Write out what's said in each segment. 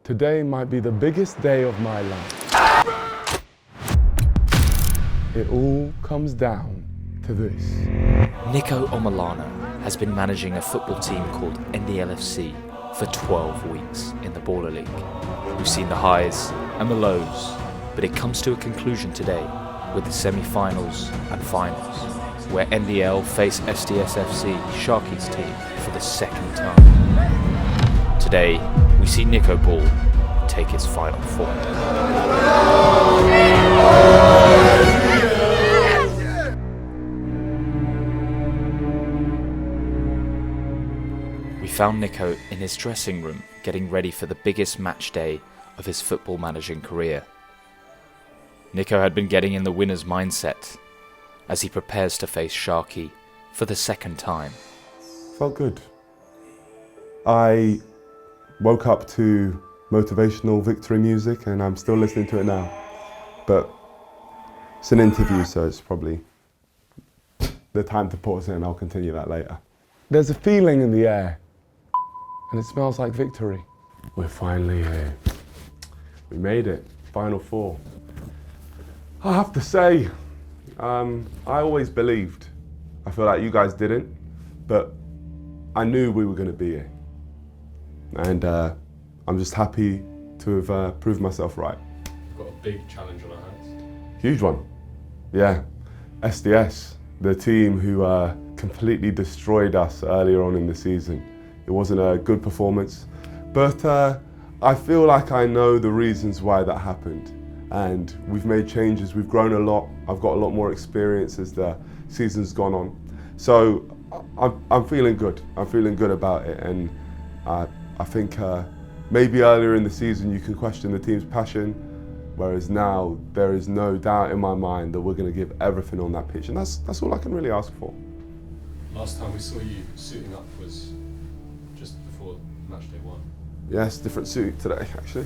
Today might be the biggest day of my life. It all comes down to this. Nico Omilana has been managing a football team called NDL FC for 12 weeks in the Baller League. We've seen the highs and the lows, but it comes to a conclusion today with the semi-finals and finals, where NDL face SDS FC, Sharky's team, for the second time. Today, we see Nico Ball take his final form. We found Nico in his dressing room getting ready for the biggest match day of his football managing career. Nico had been getting in the winner's mindset as he prepares to face Sharky for the second time. Felt good. I woke up to motivational victory music and I'm still listening to it now. But it's an interview, so it's probably the time to pause it, and I'll continue that later. There's a feeling in the air and it smells like victory. We're finally here. We made it, Final Four. I have to say, I always believed. I feel like you guys didn't, but I knew we were going to be here. And I'm just happy to have proved myself right. We've got a big challenge on our hands. Huge one. Yeah. SDS, the team who completely destroyed us earlier on in the season. It wasn't a good performance, but I feel like I know the reasons why that happened. And we've made changes, we've grown a lot. I've got a lot more experience as the season's gone on. So I'm feeling good. I'm feeling good about it. And I think maybe earlier in the season you can question the team's passion, whereas now there is no doubt in my mind that we're going to give everything on that pitch. And that's all I can really ask for. Last time we saw you suiting up was just before match day 1. Yes, different suit today, actually.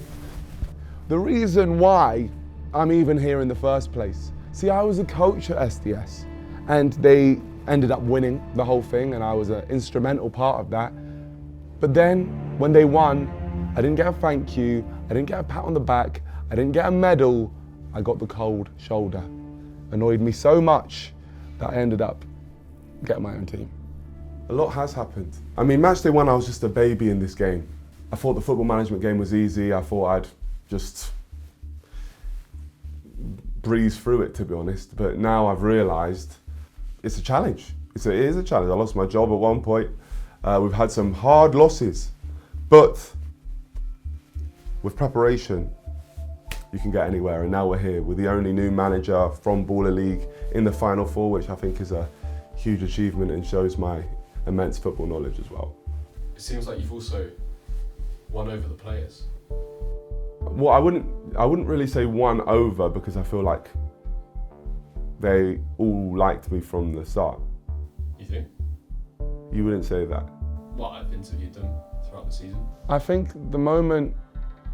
The reason why I'm even here in the first place, see, I was a coach at SDS and they ended up winning the whole thing and I was an instrumental part of that. But then when they won, I didn't get a thank you, I didn't get a pat on the back, I didn't get a medal, I got the cold shoulder. Annoyed me so much that I ended up getting my own team. A lot has happened. I mean, match day 1, I was just a baby in this game. I thought the football management game was easy. I thought I'd just breeze through it, to be honest. But now I've realised it's a challenge. It is a challenge. I lost my job at one point. We've had some hard losses, but with preparation, you can get anywhere. And now we're here. We're the only new manager from Baller League in the Final Four, which I think is a huge achievement and shows my immense football knowledge as well. It seems like you've also won over the players. Well, I wouldn't really say won over, because I feel like they all liked me from the start. You think? You wouldn't say that. Well, I've interviewed them throughout the season. I think the moment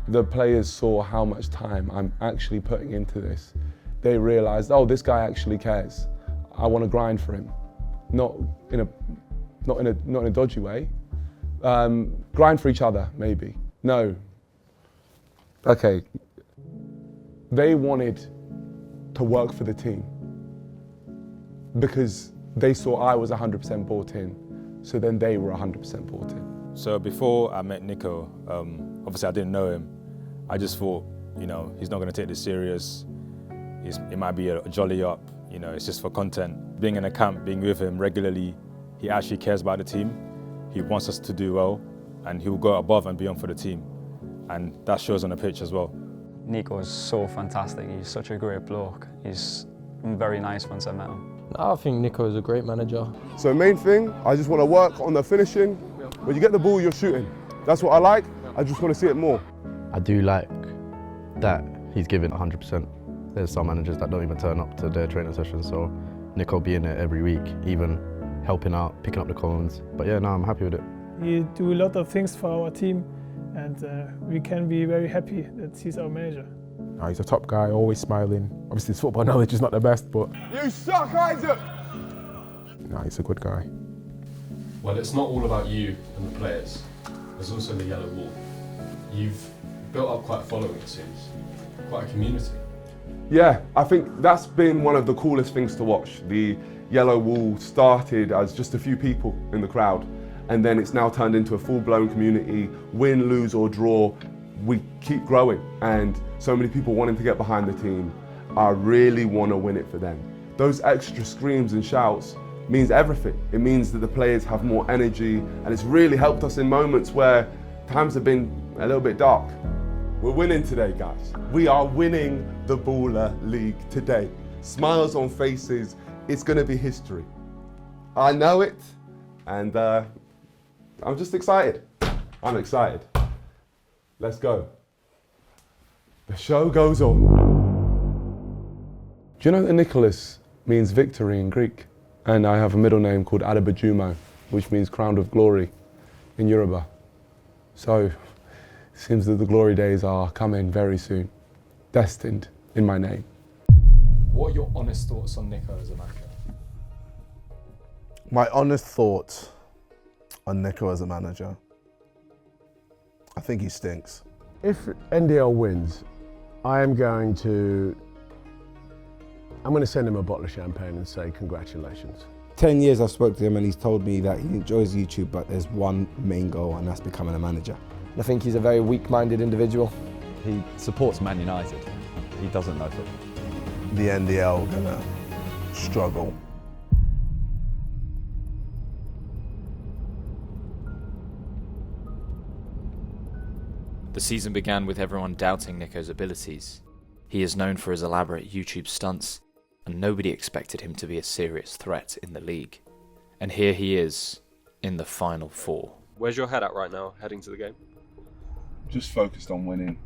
the players saw how much time I'm actually putting into this, they realised, oh, this guy actually cares. I want to grind for him, not in a dodgy way. Grind for each other, maybe. No. Okay. They wanted to work for the team because they saw I was 100% bought in. So then they were 100% bought in. So before I met Nico, obviously I didn't know him. I just thought, you know, he's not going to take this serious. It might be a jolly up, you know, it's just for content. Being in a camp, being with him regularly, he actually cares about the team. He wants us to do well, and he will go above and beyond for the team. And that shows on the pitch as well. Nico is so fantastic. He's such a great bloke. He's very nice once I met him. I think Nico is a great manager. So main thing, I just want to work on the finishing. When you get the ball, you're shooting. That's what I like. I just want to see it more. I do like that he's given 100%. There's some managers that don't even turn up to their training sessions, so Nico being there every week, even helping out, picking up the cones. But yeah, no, I'm happy with it. He do a lot of things for our team, and we can be very happy that he's our manager. He's a top guy, always smiling. Obviously his football knowledge is not the best, but... You suck, Isaac! No, he's a good guy. Well, it's not all about you and the players. There's also the yellow wall. You've built up quite a following, it seems. Quite a community. Yeah, I think that's been one of the coolest things to watch. The Yellow Wall started as just a few people in the crowd, and then it's now turned into a full-blown community. Win, lose or draw, we keep growing, and so many people wanting to get behind the team. I really want to win it for them. Those extra screams and shouts means everything. It means that the players have more energy, and it's really helped us in moments where times have been a little bit dark. We're winning today, guys. We are winning the Baller League today. Smiles on faces, it's gonna be history. I know it, and I'm just excited. I'm excited. Let's go. The show goes on. Do you know that Nicholas means victory in Greek? And I have a middle name called Adabajumo, which means crown of glory in Yoruba. So it seems that the glory days are coming very soon, destined in my name. What are your honest thoughts on Nico as a manager? My honest thoughts on Nico as a manager, I think he stinks. If NDL wins, I'm going to send him a bottle of champagne and say congratulations. 10 years I've spoken to him and he's told me that he enjoys YouTube, but there's one main goal, and that's becoming a manager. I think he's a very weak-minded individual. He supports Man United. He doesn't know football. The NDL gonna struggle. The season began with everyone doubting Nico's abilities. He is known for his elaborate YouTube stunts, and nobody expected him to be a serious threat in the league. And here he is, in the Final Four. Where's your head at right now, heading to the game? Just focused on winning.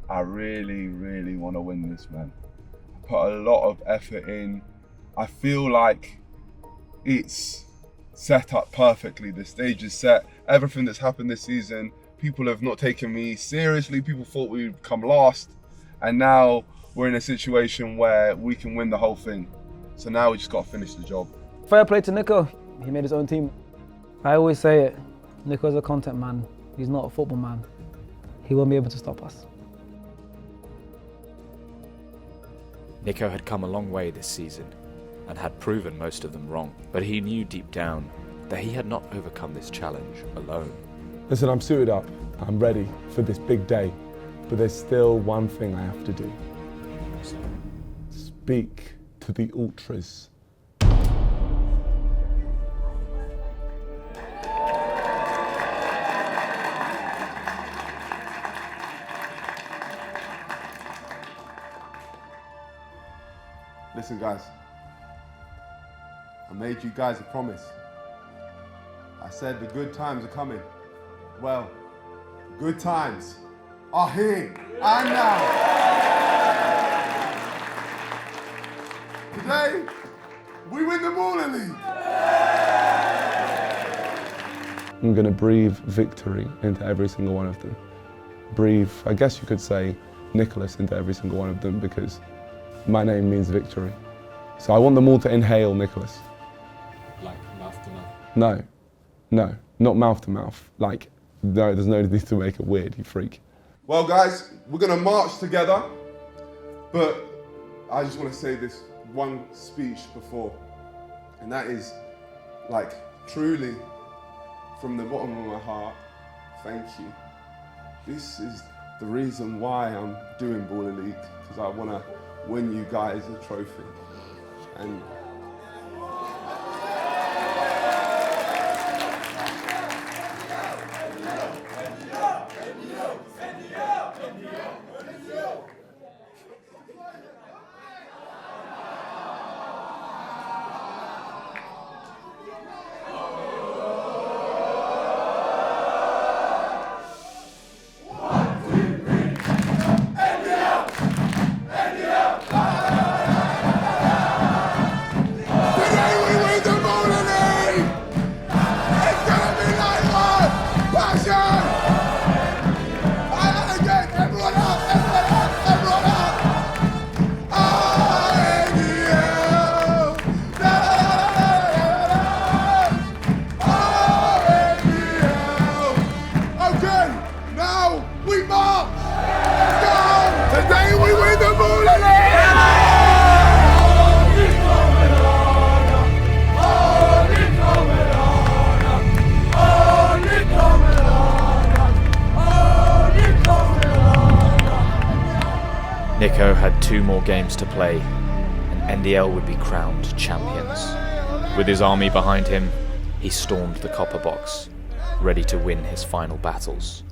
I really, really want to win this, man. I put a lot of effort in. I feel like it's set up perfectly. The stage is set. Everything that's happened this season, people have not taken me seriously. People thought we'd come last. And now we're in a situation where we can win the whole thing. So now we just got to finish the job. Fair play to Nico. He made his own team. I always say it, Nico's a content man. He's not a football man. He won't be able to stop us. Nico had come a long way this season and had proven most of them wrong, but he knew deep down that he had not overcome this challenge alone. Listen, I'm suited up. I'm ready for this big day, but there's still one thing I have to do. Speak to the ultras. Listen, guys, I made you guys a promise. I said the good times are coming. Well, good times are here and now. Today, we win the Baller League. I'm going to breathe victory into every single one of them. Breathe, I guess you could say, Nicholas into every single one of them, because my name means victory. So I want them all to inhale Nicholas. Like mouth to mouth? No, not mouth to mouth. Like, no, there's no need to make it weird, you freak. Well, guys, we're gonna march together, but I just want to say this one speech before, and that is, like, truly, from the bottom of my heart, thank you. This is the reason why I'm doing Baller League, because I want to win you guys a trophy. And Nico had 2 more games to play, and NDL would be crowned champions. With his army behind him, he stormed the copper box, ready to win his final battles.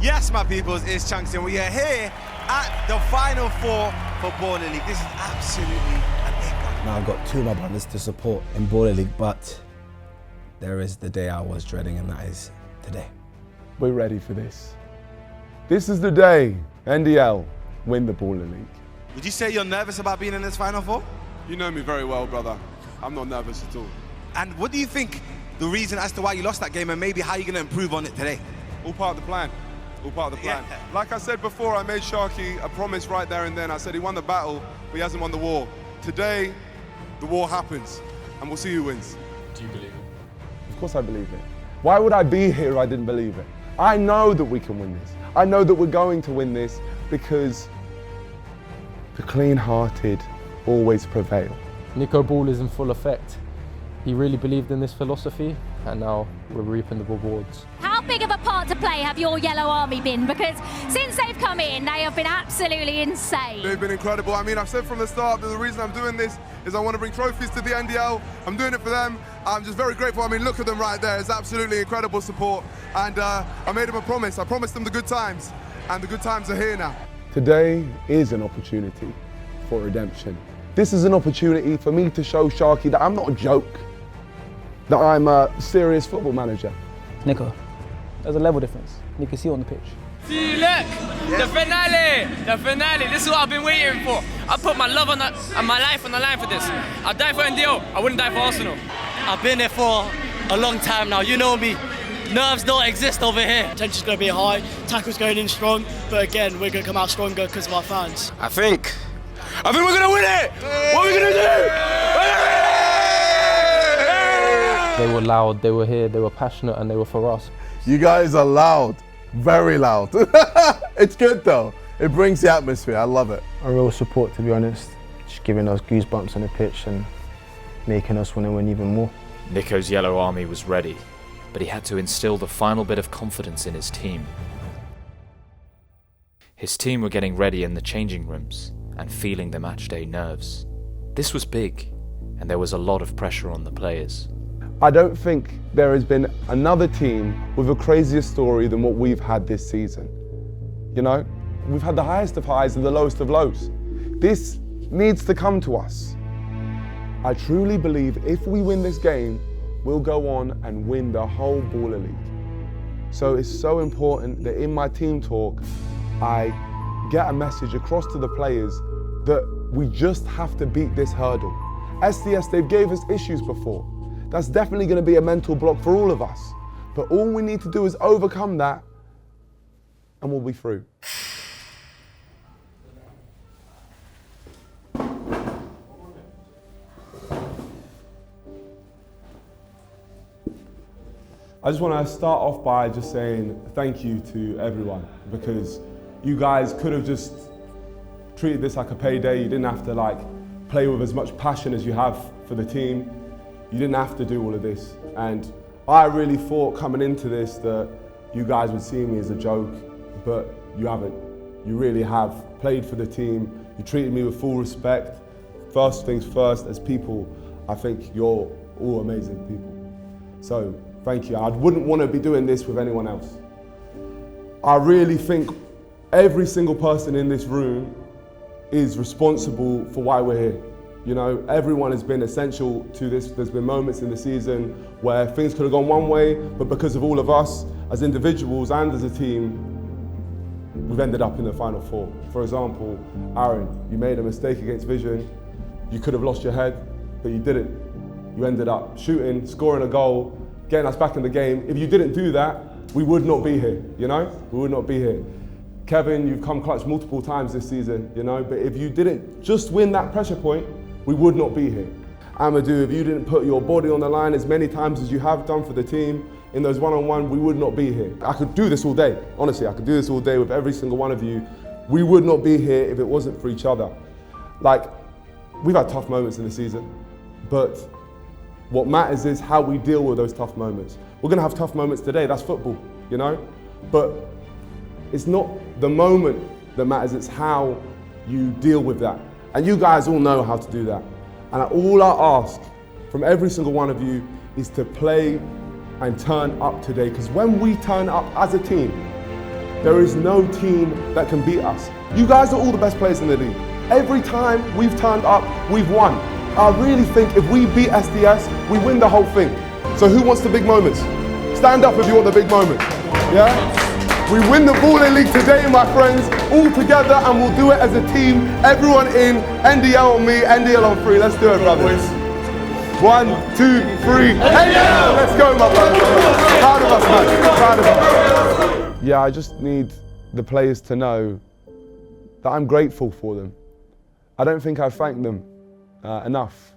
Yes, my peoples, it's Chunks, and we are here at the Final Four for Baller League. This is absolutely a big one. Now I've got 2 of my brothers to support in Baller League, but there is the day I was dreading, and that is today. We're ready for this. This is the day NDL win the Baller League. Would you say you're nervous about being in this Final Four? You know me very well, brother. I'm not nervous at all. And what do you think the reason as to why you lost that game, and maybe how you're going to improve on it today? All part of the plan. All part of the plan. Yeah. Like I said before, I made Sharky a promise right there and then. I said he won the battle, but he hasn't won the war. Today, the war happens, and we'll see who wins. Do you believe it? Of course I believe it. Why would I be here if I didn't believe it? I know that we can win this. I know that we're going to win this because the clean-hearted always prevail. Nico Ball is in full effect. He really believed in this philosophy, and now we're reaping the rewards. How big of a part to play have your Yellow Army been? Because since they've come in, they have been absolutely insane. They've been incredible. I mean, I've said from the start that the reason I'm doing this is I want to bring trophies to the NDL. I'm doing it for them. I'm just very grateful. I mean, look at them right there. It's absolutely incredible support. And I made them a promise. I promised them the good times, and the good times are here now. Today is an opportunity for redemption. This is an opportunity for me to show Sharky that I'm not a joke, that I'm a serious football manager. Nico, there's a level difference. You can see it on the pitch. See, look, the finale. This is what I've been waiting for. I put my love and my life on the line for this. I'd die for NDL, I wouldn't die for Arsenal. I've been here for a long time now, you know me. Nerves don't exist over here. Tension's going to be high, tackle's going in strong, but again, we're going to come out stronger because of our fans. I think we're going to win it! What are we going to do? They were loud, they were here, they were passionate, and they were for us. You guys are loud, very loud. It's good though. It brings the atmosphere, I love it. A real support, to be honest. Just giving us goosebumps on the pitch and making us want to win even more. Nico's Yellow Army was ready, but he had to instill the final bit of confidence in his team. His team were getting ready in the changing rooms and feeling the matchday nerves. This was big, and there was a lot of pressure on the players. I don't think there has been another team with a crazier story than what we've had this season. You know, we've had the highest of highs and the lowest of lows. This needs to come to us. I truly believe if we win this game, we'll go on and win the whole Baller League. So it's so important that in my team talk, I get a message across to the players that we just have to beat this hurdle. SDS, they've gave us issues before. That's definitely going to be a mental block for all of us. But all we need to do is overcome that and we'll be through. I just want to start off by just saying thank you to everyone, because you guys could have just treated this like a payday. You didn't have to play with as much passion as you have for the team. You didn't have to do all of this. And I really thought coming into this that you guys would see me as a joke, but you haven't. You really have played for the team. You treated me with full respect. First things first, as people, I think you're all amazing people. So thank you. I wouldn't want to be doing this with anyone else. I really think every single person in this room is responsible for why we're here. You know, everyone has been essential to this. There's been moments in the season where things could have gone one way, but because of all of us as individuals and as a team, we've ended up in the Final Four. For example, Aaron, you made a mistake against Vision. You could have lost your head, but you didn't. You ended up shooting, scoring a goal, getting us back in the game. If you didn't do that, we would not be here, you know? We would not be here. Kevin, you've come clutch multiple times this season, you know? But if you didn't just win that pressure point, we would not be here. Amadou, if you didn't put your body on the line as many times as you have done for the team in those one-on-one, we would not be here. I could do this all day, honestly, I could do this all day with every single one of you. We would not be here if it wasn't for each other. We've had tough moments in the season, but what matters is how we deal with those tough moments. We're gonna have tough moments today, that's football, you know? But it's not the moment that matters, it's how you deal with that. And you guys all know how to do that. And all I ask from every single one of you is to play and turn up today, because when we turn up as a team, there is no team that can beat us. You guys are all the best players in the league. Every time we've turned up, we've won. I really think if we beat SDS, we win the whole thing. So who wants the big moments? Stand up if you want the big moments. Yeah? We win the Baller League today, my friends, all together, and we'll do it as a team. Everyone in, NDL on me, NDL on 3. Let's do it, brothers. 1, 2, 3, NDL! Let's go, my brothers. Proud of us, man. Proud of us. Yeah, I just need the players to know that I'm grateful for them. I don't think I've thanked them enough.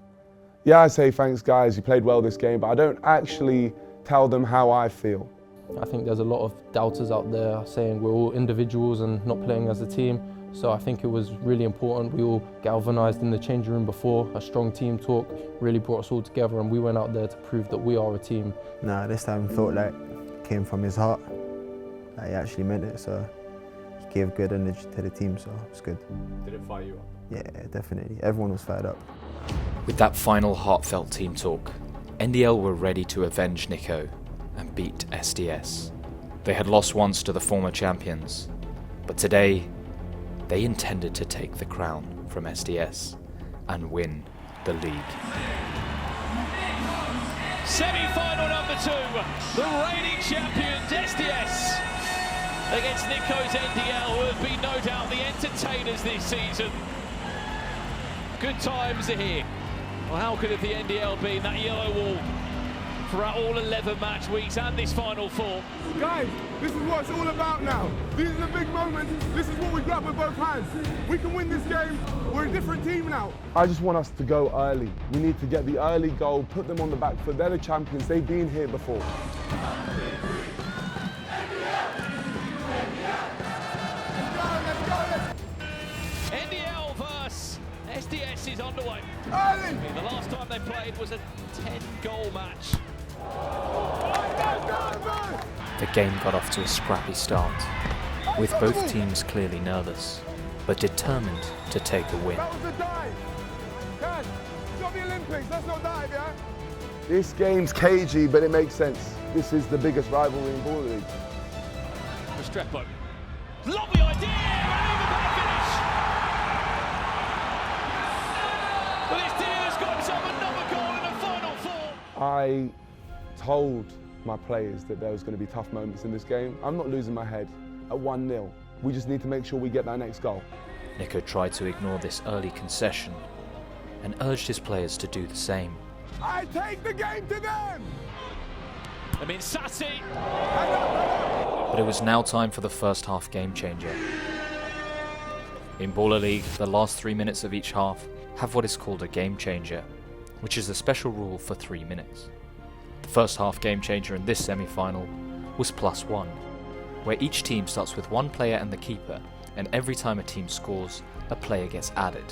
Yeah, I say thanks, guys, you played well this game, but I don't actually tell them how I feel. I think there's a lot of doubters out there saying we're all individuals and not playing as a team. So I think it was really important. We all galvanised in the changing room before. A strong team talk really brought us all together, and we went out there to prove that we are a team. Nah, this time felt like it came from his heart. Like he actually meant it, so he gave good energy to the team, so it's good. Did it fire you up? Yeah, definitely. Everyone was fired up. With that final heartfelt team talk, NDL were ready to avenge Nico and beat SDS. They had lost once to the former champions, but today they intended to take the crown from SDS and win the league. Semi-final number 2, the reigning champions SDS against Nico's NDL, who have been no doubt the entertainers this season. Good times are here. Well, how could have the NDL been that yellow wall throughout all 11 match weeks and this final 4? Guys, this is what it's all about now. These are the big moments. This is what we grab with both hands. We can win this game. We're a different team now. I just want us to go early. We need to get the early goal, put them on the back foot. They're the champions. They've been here before. NDL versus SDS is underway. Early. The last time they played was a 10-goal match. The game got off to a scrappy start, with both teams clearly nervous, but determined to take a win. That was a dive. Guys, it's not the Olympics, let's not dive, yeah? This game's cagey, but it makes sense. This is the biggest rivalry in Baller League. Restrepo. Lovely idea! And even better finish! But this team has got himself another goal in the final 4. I told my players that there was going to be tough moments in this game. I'm not losing my head at 1-0. We just need to make sure we get that next goal. Nico tried to ignore this early concession and urged his players to do the same. I take the game to them! I mean, Sassy! But it was now time for the first half game changer. In Baller League, the last 3 minutes of each half have what is called a game changer, which is a special rule for 3 minutes. The first half game changer in this semi-final was +1, where each team starts with 1 player and the keeper, and every time a team scores, a player gets added.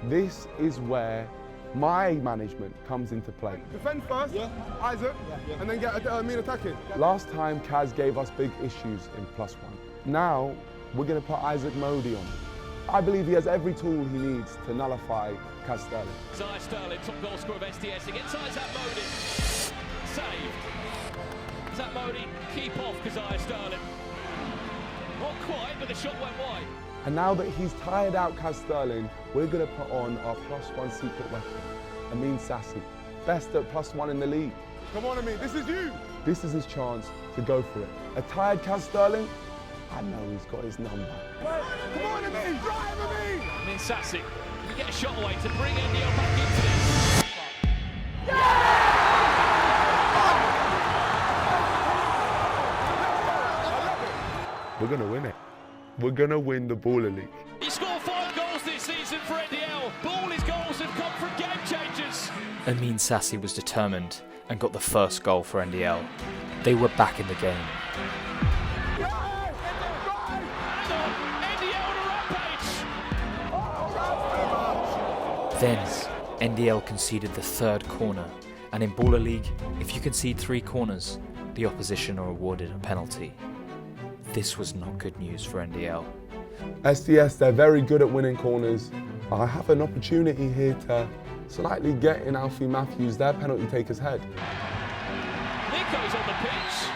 This is where my management comes into play. Defend first, Isaac, and then get me attacking. Last time Kaz gave us big issues in +1. Now we're going to put Isaac Modi on. I believe he has every tool he needs to nullify Kaz Sterling. Isaiah Sterling, top goal scorer of SDS against Isaac Modi. Saved. Isaac Modi, keep off Isaiah Sterling. Not quite, but the shot went wide. And now that he's tired out Kaz Sterling, we're going to put on our +1 secret weapon, Amin Sassi, best at +1 in the league. Come on, Amin, this is you. This is his chance to go for it. A tired Kaz Sterling, I know he's got his number. Come on, Amin, drive, Amin! Amin Sassi, can we get a shot away to bring NDL back into this? We're going to win it. We're going to win the Baller League. He scored 5 goals this season for NDL. All his goals have come from game changers. Amin Sassi was determined and got the first goal for NDL. They were back in the game. Then, NDL conceded the 3rd corner, and in Baller League, if you concede 3 corners, the opposition are awarded a penalty. This was not good news for NDL, SDS, they're very good at winning corners. I have an opportunity here to slightly get in Alfie Matthews, their penalty taker's head. Nico's on the pitch.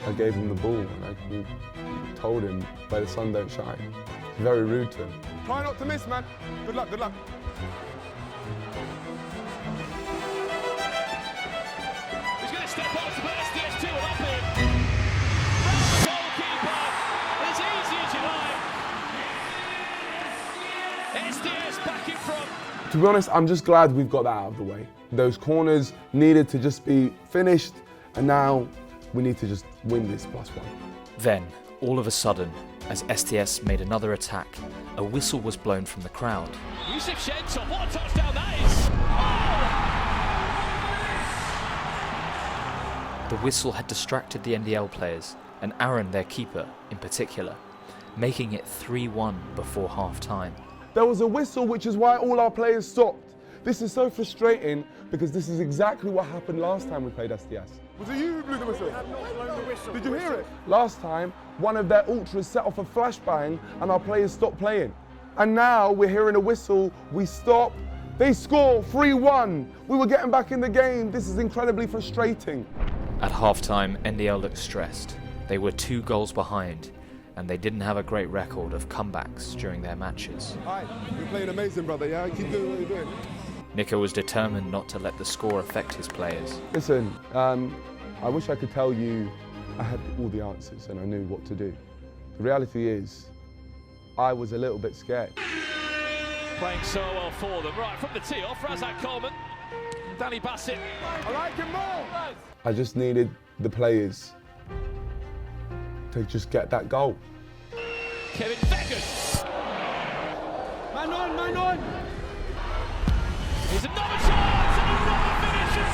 I gave him the ball and I told him where the sun don't shine. It's very rude to him. Try not to miss, man. Good luck, good luck. He's going to step up to put SDS 2 and up in. Round the goalkeeper, as easy as you like. SDS back in front. To be honest, I'm just glad we've got that out of the way. Those corners needed to just be finished, and now we need to just win this +1. Then, all of a sudden, as STS made another attack, a whistle was blown from the crowd. Yusuf Shenton, what a touchdown that is! The whistle had distracted the NDL players, and Aaron, their keeper, in particular, making it 3-1 before half-time. There was a whistle, which is why all our players stopped. This is so frustrating because this is exactly what happened last time we played SDS. Was it you who blew the whistle? I have not blown the whistle. Did you hear it? Last time, one of their ultras set off a flashbang and our players stopped playing. And now we're hearing a whistle, we stop, they score 3-1. We were getting back in the game. This is incredibly frustrating. At half-time, NDL looked stressed. They were 2 goals behind, and they didn't have a great record of comebacks during their matches. Hi, you're playing amazing, brother, yeah? Keep doing what you're doing. Nico was determined not to let the score affect his players. Listen, I wish I could tell you I had all the answers and I knew what to do. The reality is, I was a little bit scared. Playing so well for them. Right, from the tee off, Razak Coleman, Danny Bassett. I like him more! I just needed the players to just get that goal. Kevin Beckett. Man on! Here's another chance and another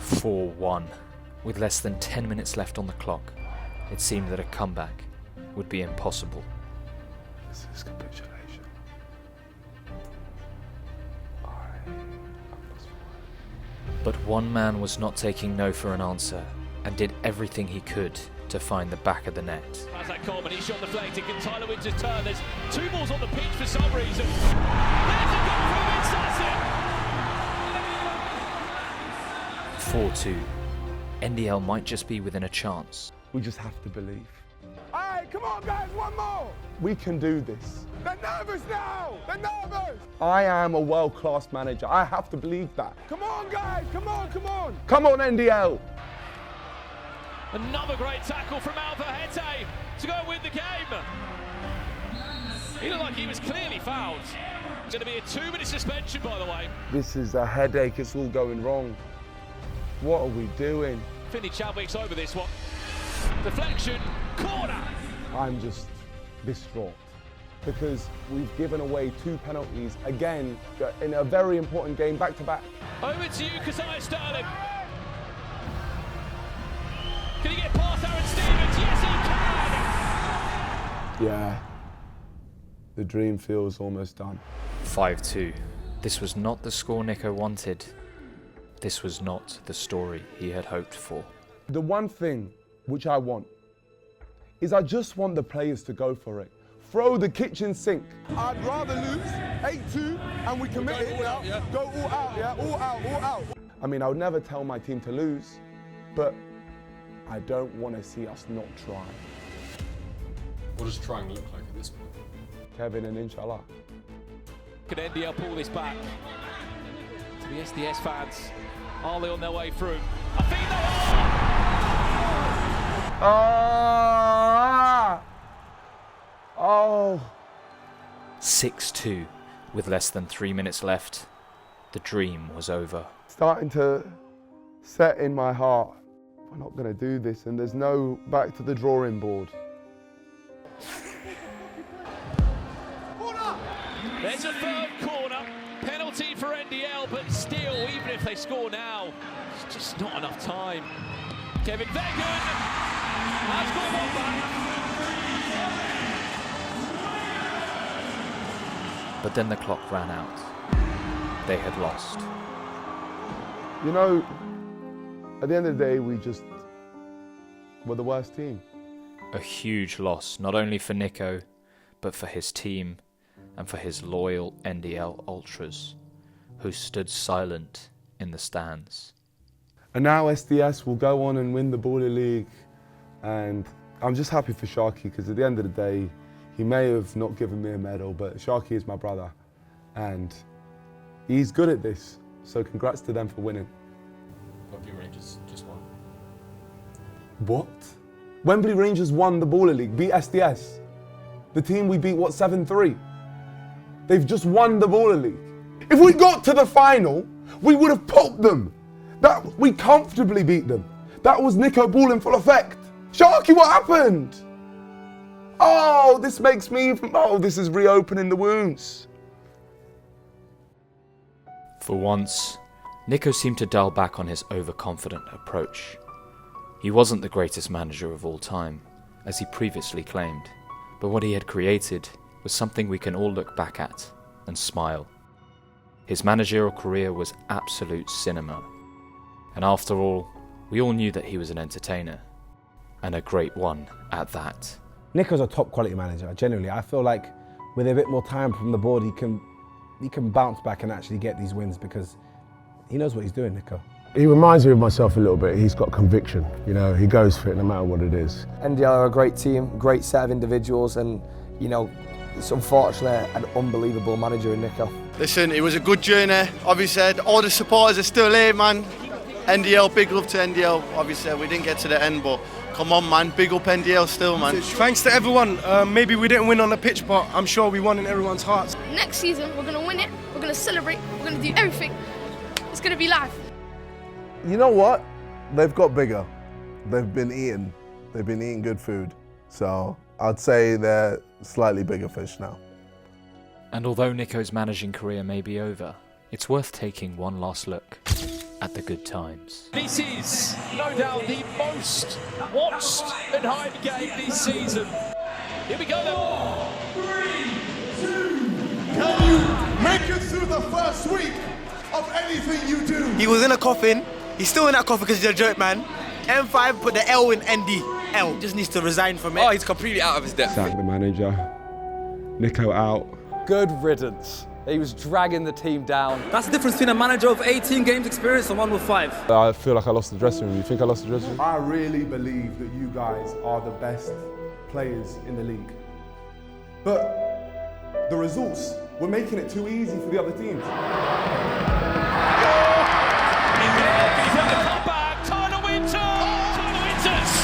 finish. 4-1. With less than 10 minutes left on the clock, it seemed that a comeback would be impossible. This is capitulation. But one man was not taking no for an answer and did everything he could to find the back of the net. Razak Coleman, he shot deflected. Can Tyler Winter's turn? There's 2 balls on the pitch for some reason. There's a goal from Vince, that's it. 4-2. NDL might just be within a chance. We just have to believe. All right, come on, guys, one more! We can do this. They're nervous now! They're nervous! I am a world-class manager. I have to believe that. Come on, guys, come on! Come on, NDL! Another great tackle from Alvahete to go and win the game. He looked like he was clearly fouled. It's going to be a 2-minute suspension, by the way. This is a headache. It's all going wrong. What are we doing? Finney Chadwick's over this one. Deflection, corner. I'm just distraught because we've given away 2 penalties again in a very important game, back-to-back. Over to you, Keziah Sterling. Can he get past Aaron Stevens? Yes, he can! Yeah, the dream feels almost done. 5-2. This was not the score Nico wanted. This was not the story he had hoped for. The one thing which I want is I just want the players to go for it. Throw the kitchen sink. I'd rather lose 8-2 and we commit it, yeah? Go all out, yeah? All out. I mean, I would never tell my team to lose, but I don't want to see us not try. What does trying look like at this point? Kevin and inshallah. Can NDL pull this back? To the SDS fans, are they on their way through? I think they are! Oh! 6-2. With less than 3 minutes left, the dream was over. Starting to set in my heart, we're not going to do this, and there's no back to the drawing board. There's a third corner, penalty for NDL, but still, even if they score now, it's just not enough time. Kevin Vegan has got one back. But then the clock ran out. They had lost. You know, at the end of the day, we just were the worst team. A huge loss, not only for Nico, but for his team and for his loyal NDL ultras, who stood silent in the stands. And now SDS will go on and win the Baller League, and I'm just happy for Sharky, because at the end of the day, he may have not given me a medal, but Sharky is my brother, and he's good at this, so congrats to them for winning. Wembley Rangers just won. What? Wembley Rangers won the Baller League, beat SDS. The team we beat, what, 7-3? They've just won the Baller League. If we got to the final, we would have popped them. We comfortably beat them. That was Nico Ball in full effect. Sharky, what happened? Oh, this makes me even, this is reopening the wounds. For once, Nico seemed to dial back on his overconfident approach. He wasn't the greatest manager of all time, as he previously claimed, but what he had created was something we can all look back at and smile. His managerial career was absolute cinema, and after all, we all knew that he was an entertainer, and a great one at that. Nico's a top quality manager, genuinely. I feel like with a bit more time from the board, he can bounce back and actually get these wins, because he knows what he's doing, Nico. He reminds me of myself a little bit. He's got conviction, you know, he goes for it no matter what it is. NDL are a great team, great set of individuals, and, you know, it's unfortunately an unbelievable manager in Nico. Listen, it was a good journey. Obviously, all the supporters are still here, man. NDL, big love to NDL. Obviously, we didn't get to the end, but come on, man, big up NDL still, man. Thanks to everyone. Maybe we didn't win on the pitch, but I'm sure we won in everyone's hearts. Next season, we're going to win it, we're going to celebrate, we're going to do everything. It's going to be live. You know what? They've got bigger. They've been eating good food. So I'd say they're slightly bigger fish now. And although Nico's managing career may be over, it's worth taking one last look at the good times. This is no doubt the most watched and hyped game this season. Here we go then. 3, 2, can you make it through the first week of anything you do? He was in a coffin. He's still in that coffin because he's a jerk, man. M5 put the L in NDL. Just needs to resign from it. Oh, he's completely out of his depth. Sack the manager. Nico out. Good riddance. He was dragging the team down. That's the difference between a manager of 18 games experience and one with 5. I feel like I lost the dressing room. You think I lost the dressing room? I really believe that you guys are the best players in the league. But the results were making it too easy for the other teams.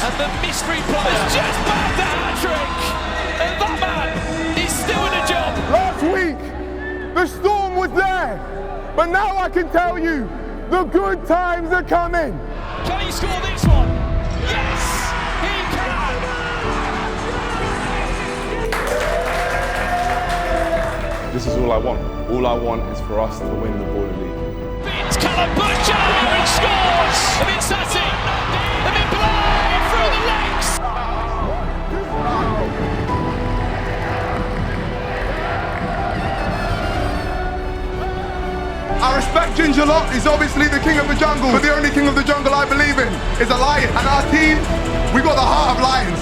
And the mystery prize just bagged the hat-trick. And that man is still in a job. Last week, the storm was there. But now I can tell you, the good times are coming. Can he score this one? Yes, he can. This is all I want. All I want is for us to win the Baller League. It's Callum Butcher, he scores. A bit sassy, a bit blind through the legs. I respect Ginger Lot. He's obviously the king of the jungle, but the only king of the jungle I believe in is a lion. And our team, we got the heart of lions.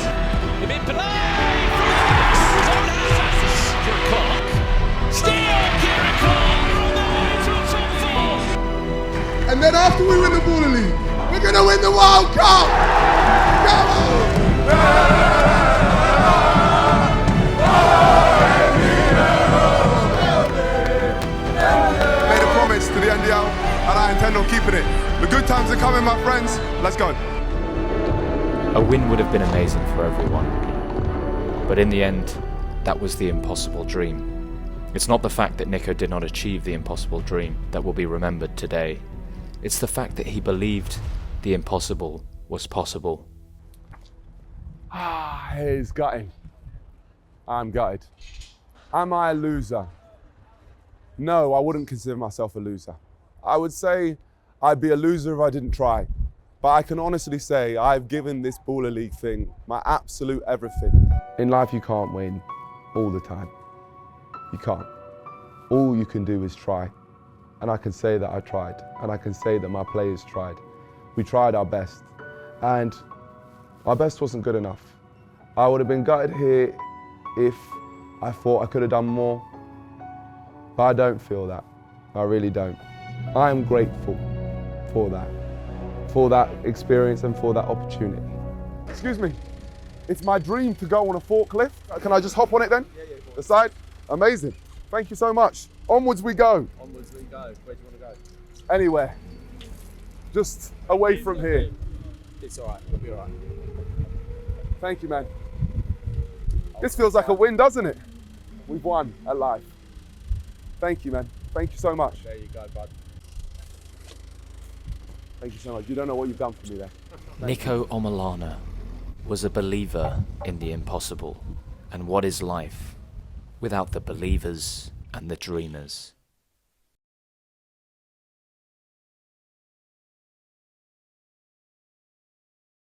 A bit blind through the legs. Kieran Clark. Still Kieran Clark on the way to a top 4. And then after we win the Baller League, we're going to win the World Cup! Come on! Made a promise to the NDL, and I intend on keeping it. The good times are coming, my friends. Let's go. A win would have been amazing for everyone. But in the end, that was the impossible dream. It's not the fact that Nico did not achieve the impossible dream that will be remembered today. It's the fact that he believed the impossible was possible. It's gutting. I'm gutted. Am I a loser? No, I wouldn't consider myself a loser. I would say I'd be a loser if I didn't try. But I can honestly say I've given this Baller League thing my absolute everything. In life, you can't win all the time. You can't. All you can do is try. And I can say that I tried. And I can say that my players tried. We tried our best. And our best wasn't good enough. I would have been gutted here if I thought I could have done more, but I don't feel that. I really don't. I am grateful for that experience and for that opportunity. Excuse me, it's my dream to go on a forklift. Can I just hop on it then? Yeah, the side? Amazing. Thank you so much. Onwards we go. Onwards we go. Where do you want to go? Anywhere. Just away from here. It's all right. We'll be all right. Thank you, man. This feels like a win, doesn't it? We've won at life. Thank you, man. Thank you so much. There you go, bud. Thank you so much. You don't know what you've done for me there. Nico Omilana was a believer in the impossible. And what is life without the believers and the dreamers?